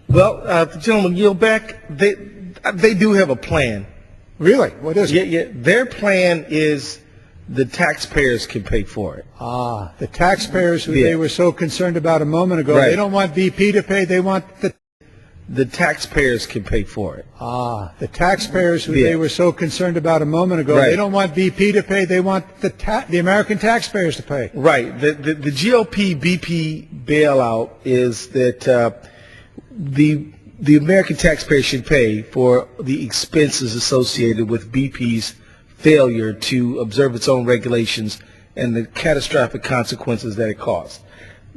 Well, the gentleman yield back. They do have a plan. Really? What is it? Yeah. Their plan is the taxpayers can pay for it. The taxpayers who they were so concerned about a moment ago, Right. they don't want BP to pay, they want The taxpayers can pay for it. the taxpayers who they were so concerned about a moment ago, Right. they don't want BP to pay, they want the American taxpayers to pay. Right. The GOP BP bailout is that the American taxpayer should pay for the expenses associated with BP's failure to observe its own regulations and the catastrophic consequences that it caused.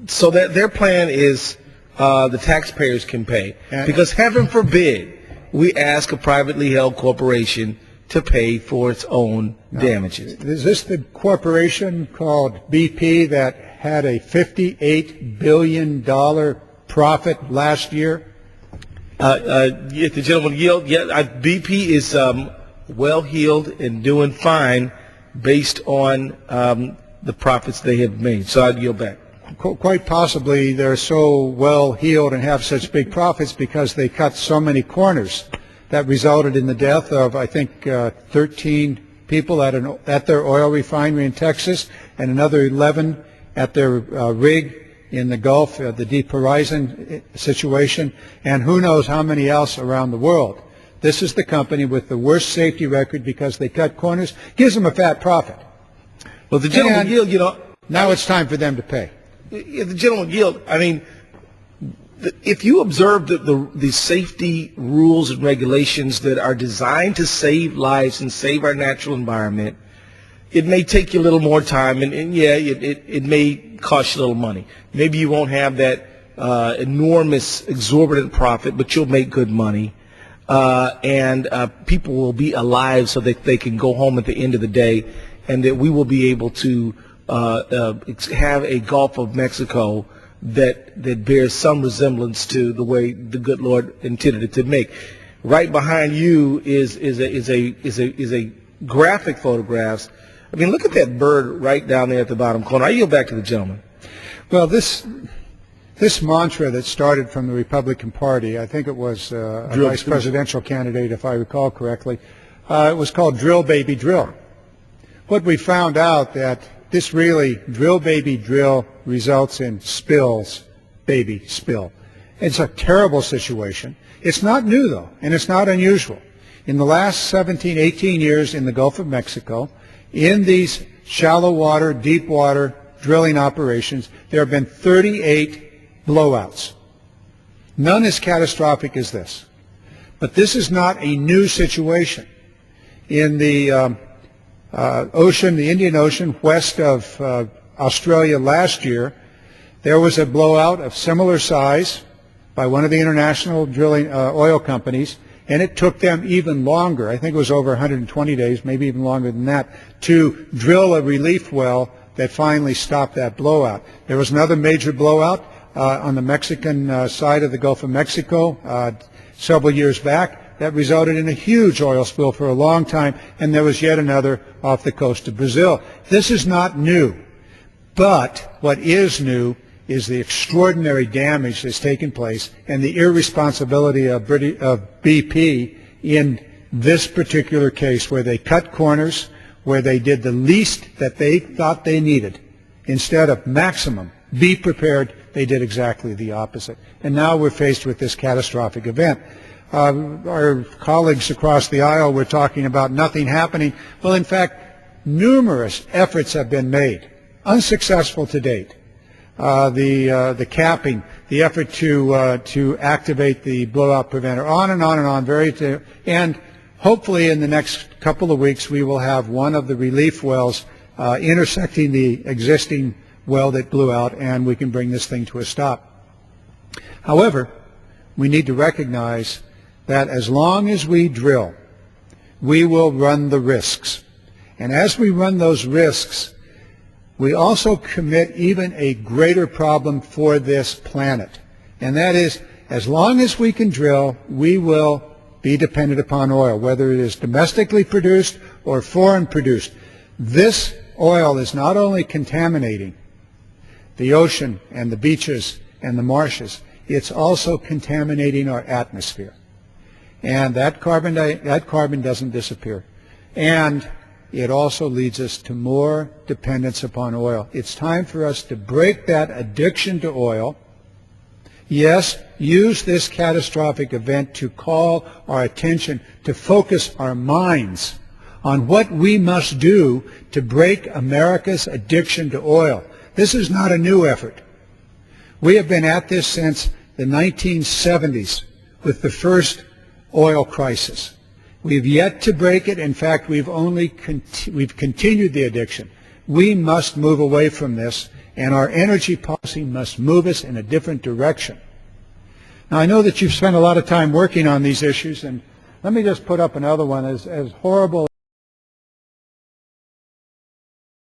So that their plan is the taxpayers can pay. Because heaven forbid we ask a privately held corporation to pay for its own damages. Is this the corporation called BP that had a $58 billion profit last year? If the gentleman yield, BP is well-heeled and doing fine based on the profits they have made. So I'd yield back. Quite possibly they're so well-heeled and have such big profits because they cut so many corners that resulted in the death of, I think, 13 people at their oil refinery in Texas and another 11 at their rig in the Gulf, the Deep Horizon situation, and who knows how many else around the world. This is the company with the worst safety record because they cut corners, gives them a fat profit. Well, the gentleman yield, now it's time for them to pay. If the gentleman yield, I mean, if you observe the safety rules and regulations that are designed to save lives and save our natural environment, it may take you a little more time, and it may cost you a little money. Maybe you won't have that enormous, exorbitant profit, but you'll make good money. And people will be alive so that they can go home at the end of the day, and that we will be able to have a Gulf of Mexico that bears some resemblance to the way the good Lord intended it to make. Right behind you is a graphic photographs. I mean, look at that bird right down there at the bottom corner. I yield back to the gentleman. Well, this mantra that started from the Republican Party, I think it was a vice presidential candidate, if I recall correctly, it was called Drill Baby Drill. What we found out that this really, drill baby drill, results in spills, baby spill. It's a terrible situation. It's not new, though, and it's not unusual. In the last 17, 18 years in the Gulf of Mexico, in these shallow water, deep water drilling operations, there have been 38 blowouts. None as catastrophic as this. But this is not a new situation. In the ocean, the Indian Ocean, west of Australia last year, there was a blowout of similar size by one of the international drilling oil companies, and it took them even longer, I think it was over 120 days, maybe even longer than that, to drill a relief well that finally stopped that blowout. There was another major blowout on the Mexican side of the Gulf of Mexico several years back. That resulted in a huge oil spill for a long time, and there was yet another off the coast of Brazil. This is not new, but what is new is the extraordinary damage that's taken place and the irresponsibility of BP in this particular case, where they cut corners, where they did the least that they thought they needed. Instead of maximum, be prepared, they did exactly the opposite. And now we're faced with this catastrophic event. Our colleagues across the aisle were talking about nothing happening. Well, in fact, numerous efforts have been made, unsuccessful to date. The capping, the effort to activate the blowout preventer, on and on and on. And hopefully in the next couple of weeks we will have one of the relief wells intersecting the existing well that blew out, and we can bring this thing to a stop. However, we need to recognize that as long as we drill, we will run the risks. And as we run those risks, we also commit even a greater problem for this planet. And that is, as long as we can drill, we will be dependent upon oil, whether it is domestically produced or foreign produced. This oil is not only contaminating the ocean and the beaches and the marshes, it's also contaminating our atmosphere. And that carbon doesn't disappear. And it also leads us to more dependence upon oil. It's time for us to break that addiction to oil. Yes, use this catastrophic event to call our attention, to focus our minds on what we must do to break America's addiction to oil. This is not a new effort. We have been at this since the 1970s with the first oil crisis. We've yet to break it. In fact, we've continued the addiction. We must move away from this, and our energy policy must move us in a different direction. Now, I know that you've spent a lot of time working on these issues, and let me just put up another one. As horrible